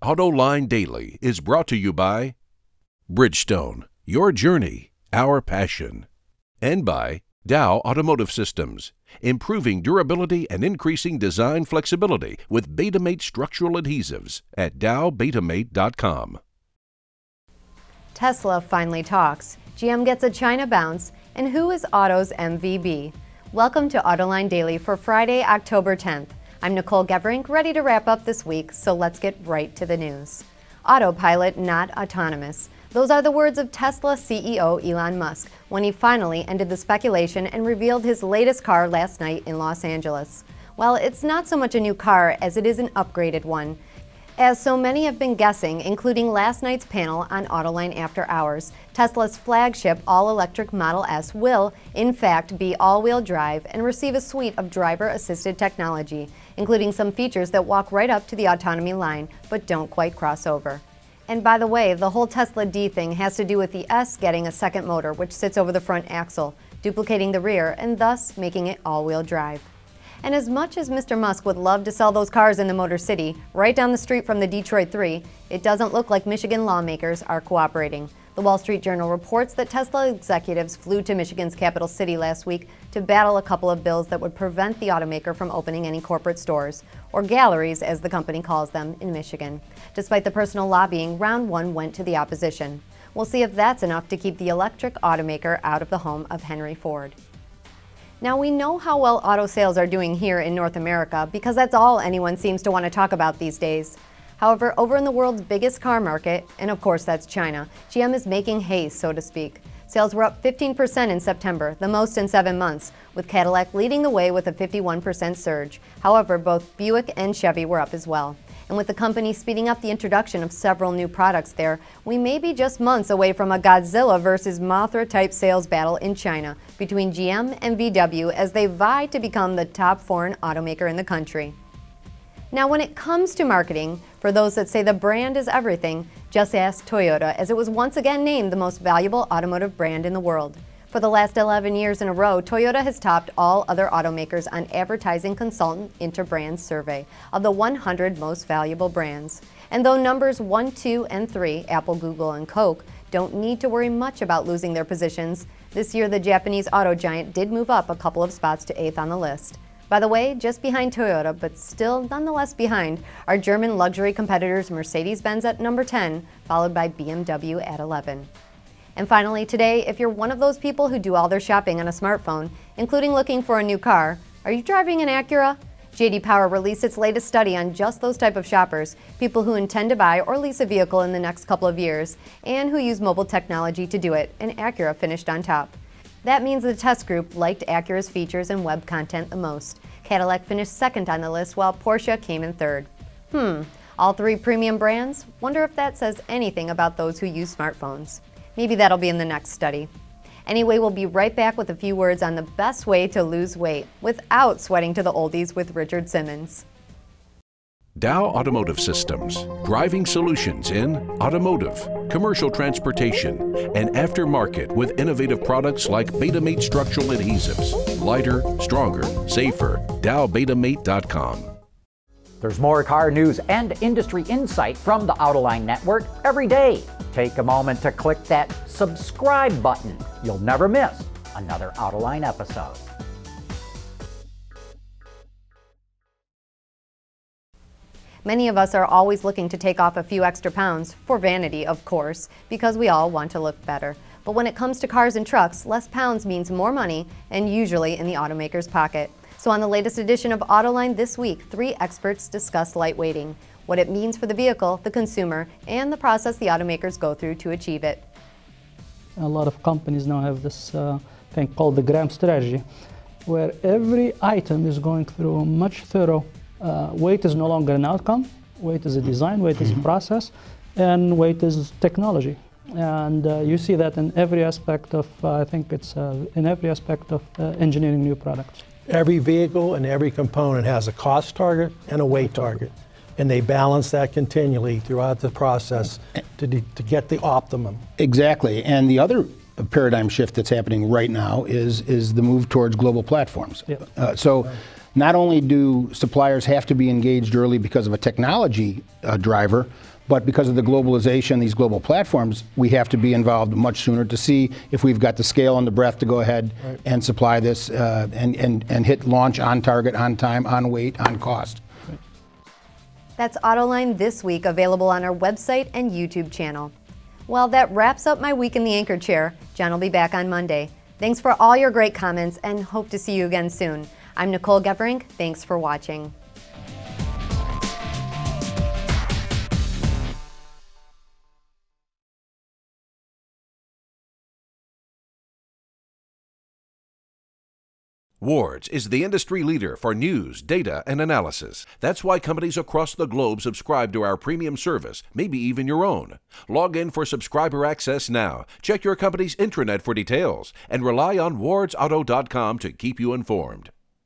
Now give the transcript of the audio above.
Autoline Daily is brought to you by Bridgestone, your journey, our passion, and by Dow Automotive Systems, improving durability and increasing design flexibility with Betamate structural adhesives at dowbetamate.com. Tesla finally talks, GM gets a China bounce, and who is Auto's MVB? Welcome to Autoline Daily for Friday, October 10th. I'm Nicole Gebrink, ready to wrap up this week, so let's get right to the news. Autopilot, not autonomous. Those are the words of Tesla CEO Elon Musk when he finally ended the speculation and revealed his latest car last night in Los Angeles. Well, it's not so much a new car as it is an upgraded one. As so many have been guessing, including last night's panel on Autoline After Hours, Tesla's flagship all-electric Model S will, in fact, be all-wheel drive and receive a suite of driver-assisted technology, including some features that walk right up to the autonomy line, but don't quite cross over. And by the way, the whole Tesla D thing has to do with the S getting a second motor, which sits over the front axle, duplicating the rear and thus making it all-wheel drive. And as much as Mr. Musk would love to sell those cars in the Motor City, right down the street from the Detroit 3, it doesn't look like Michigan lawmakers are cooperating. The Wall Street Journal reports that Tesla executives flew to Michigan's capital city last week to battle a couple of bills that would prevent the automaker from opening any corporate stores, or galleries as the company calls them, in Michigan. Despite the personal lobbying, round one went to the opposition. We'll see if that's enough to keep the electric automaker out of the home of Henry Ford. Now, we know how well auto sales are doing here in North America because that's all anyone seems to want to talk about these days. However, over in the world's biggest car market, and of course that's China, GM is making hay, so to speak. Sales were up 15% in September, the most in 7 months, with Cadillac leading the way with a 51% surge. However, both Buick and Chevy were up as well. And with the company speeding up the introduction of several new products there, we may be just months away from a Godzilla versus Mothra type sales battle in China between GM and VW as they vie to become the top foreign automaker in the country. Now, when it comes to marketing, for those that say the brand is everything, just ask Toyota, as it was once again named the most valuable automotive brand in the world. For the last 11 years in a row, Toyota has topped all other automakers on Advertising Consultant Interbrand survey of the 100 most valuable brands. And though numbers 1, 2, and 3, Apple, Google, and Coke, don't need to worry much about losing their positions, this year the Japanese auto giant did move up a couple of spots to 8th on the list. By the way, just behind Toyota, but still nonetheless behind, are German luxury competitors Mercedes-Benz at number 10, followed by BMW at 11. And finally today, if you're one of those people who do all their shopping on a smartphone, including looking for a new car, are you driving an Acura? J.D. Power released its latest study on just those type of shoppers, people who intend to buy or lease a vehicle in the next couple of years, and who use mobile technology to do it, and Acura finished on top. That means the test group liked Acura's features and web content the most. Cadillac finished second on the list, while Porsche came in third. All three premium brands? Wonder if that says anything about those who use smartphones. Maybe that'll be in the next study. Anyway, we'll be right back with a few words on the best way to lose weight without sweating to the oldies with Richard Simmons. Dow Automotive Systems, driving solutions in automotive, commercial transportation, and aftermarket with innovative products like Betamate structural adhesives. Lighter, stronger, safer. dowbetamate.com. There's more car news and industry insight from the Autoline Network every day. Take a moment to click that subscribe button. You'll never miss another Autoline episode. Many of us are always looking to take off a few extra pounds, for vanity of course, because we all want to look better. But when it comes to cars and trucks, less pounds means more money, and usually in the automaker's pocket. So on the latest edition of Autoline this week, 3 experts discuss lightweighting, what it means for the vehicle, the consumer, and the process the automakers go through to achieve it. A lot of companies now have this thing called the gram strategy, where every item is going through a much thorough. Weight is no longer an outcome. Weight is a design, weight is a process, and weight is technology. And you see that in every aspect of, I think it's in every aspect of engineering new products. Every vehicle and every component has a cost target and a weight target, and they balance that continually throughout the process to get the optimum. Exactly, and the other paradigm shift that's happening right now is the move towards global platforms. Yeah. So not only do suppliers have to be engaged early because of a technology driver, But because of the globalization, these global platforms, we have to be involved much sooner to see if we've got the scale and the breadth to go ahead and supply this and hit launch on target, on time, on weight, on cost. That's Autoline This Week, available on our website and YouTube channel. Well, that wraps up my week in the anchor chair. John will be back on Monday. Thanks for all your great comments and hope to see you again soon. I'm Nicole Geverink. Thanks for watching. Wards is the industry leader for news, data, and analysis. That's why companies across the globe subscribe to our premium service, maybe even your own. Log in for subscriber access now. Check your company's intranet for details and rely on wardsauto.com to keep you informed.